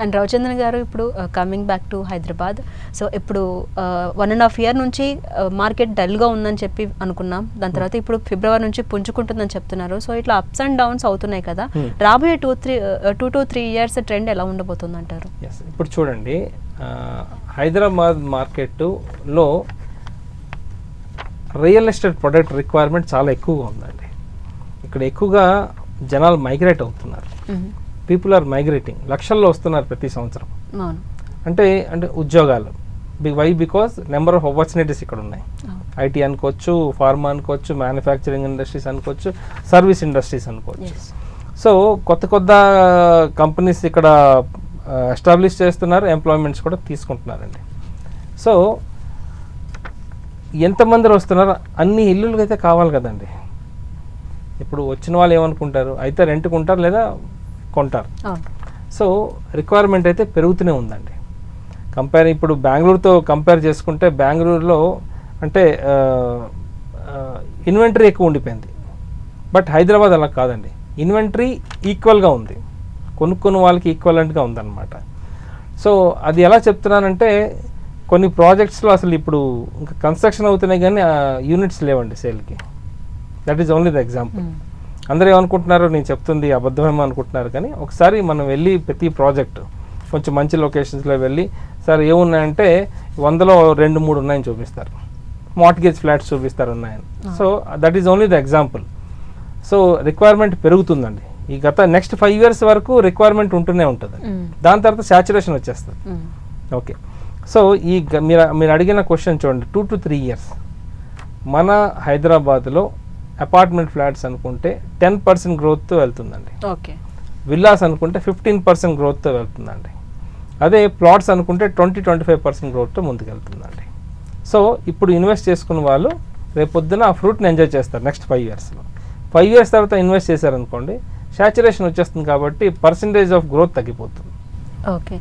And Ravichandran గారు ఇప్పుడు coming back to Hyderabad, so ఇప్పుడు 1.5 year నుంచి మార్కెట్ డల్గా ఉందని చెప్పి అనుకున్నాం. దాని తర్వాత ఇప్పుడు ఫిబ్రవరి నుంచి పుంజుకుంటుందని చెప్తున్నారు. సో ఇట్లా అప్స్ అండ్ డౌన్స్ అవుతున్నాయి కదా, రాబోయే 2 to 3 years ట్రెండ్ ఎలా ఉండబోతుంది అంటారు? ఇప్పుడు చూడండి, హైదరాబాద్ మార్కెట్లో రియల్ ఎస్టేట్ ప్రొడక్ట్ రిక్వైర్మెంట్ చాలా ఎక్కువగా ఉందండి. ఇక్కడ ఎక్కువగా జనాలు మైగ్రేట్ అవుతున్నారు. పీపుల్ ఆర్ మైగ్రేటింగ్, లక్షల్లో వస్తున్నారు ప్రతి సంవత్సరం. అంటే ఉద్యోగాలు బికాస్ నెంబర్ ఆఫ్ ఆపర్చునిటీస్ ఇక్కడ ఉన్నాయి. ఐటీ అనుకోవచ్చు, ఫార్మా అనుకోవచ్చు, మ్యానుఫ్యాక్చరింగ్ ఇండస్ట్రీస్ అనుకోవచ్చు, సర్వీస్ ఇండస్ట్రీస్ అనుకోవచ్చు. సో కొత్త కంపెనీస్ ఇక్కడ ఎస్టాబ్లిష్ చేస్తున్నారు, ఎంప్లాయ్మెంట్స్ కూడా తీసుకుంటున్నారండి. సో ఎంతమంది వస్తున్నారు, అన్ని ఇల్లులు అయితే కావాలి కదండి. ఇప్పుడు వచ్చిన వాళ్ళు ఏమనుకుంటారు, అయితే రెంట్కి ఉంటారు లేదా కొంటారు. సో రిక్వైర్మెంట్ అయితే పెరుగుతూనే ఉందండి. ఇప్పుడు బెంగళూరుతో కంపేర్ చేసుకుంటే బెంగళూరులో అంటే ఇన్వెంటరీ ఎక్కువ ఉండిపోయింది. బట్ హైదరాబాద్ అలా కాదండి, ఇన్వెంటరీ ఈక్వల్గా ఉంది, కొనుక్కున్న వాళ్ళకి ఈక్వలెంట్గా ఉందన్నమాట. సో అది ఎలా చెప్తున్నానంటే, కొన్ని ప్రాజెక్ట్స్లో అసలు ఇప్పుడు ఇంకా కన్స్ట్రక్షన్ అవుతున్నాయి కానీ యూనిట్స్ లేవండి సేల్కి. That is only the example. అందరూ ఏమనుకుంటున్నారు, నేను చెప్తుంది అబద్ధమేమో అనుకుంటున్నారు. కానీ ఒకసారి మనం వెళ్ళి ప్రతి ప్రాజెక్టు కొంచెం మంచి లొకేషన్స్లో వెళ్ళి, సార్ ఏమున్నాయంటే 100లో 2-3 ఉన్నాయని చూపిస్తారు, మార్ట్గేజ్ ఫ్లాట్స్ చూపిస్తారు ఉన్నాయని. So that is only the example. So requirement పెరుగుతుందండి. ఈ నెక్స్ట్ 5 years వరకు రిక్వైర్మెంట్ ఉంటూనే ఉంటుంది. దాని తర్వాత సాచురేషన్ వచ్చేస్తుంది. ఓకే, సో మీరు అడిగిన క్వశ్చన్ చూడండి, 2 to 3 years మన హైదరాబాద్లో అపార్ట్మెంట్ ఫ్లాట్స్ అనుకుంటే 10% గ్రోత్తో వెళ్తుందండి. ఓకే, విల్లాస్ అనుకుంటే 15% గ్రోత్తో వెళ్తుందండి. అదే ప్లాట్స్ అనుకుంటే 20-25% గ్రోత్తో ముందుకు వెళ్తుందండి. సో ఇప్పుడు ఇన్వెస్ట్ చేసుకున్న వాళ్ళు రేపొద్దున ఆ ఫ్రూట్ని ఎంజాయ్ చేస్తారు నెక్స్ట్ 5 yearsలో. 5 years తర్వాత ఇన్వెస్ట్ చేశారనుకోండి, సాచురేషన్ వచ్చేస్తుంది కాబట్టి పర్సంటేజ్ ఆఫ్ గ్రోత్ తగ్గిపోతుంది. ఓకే.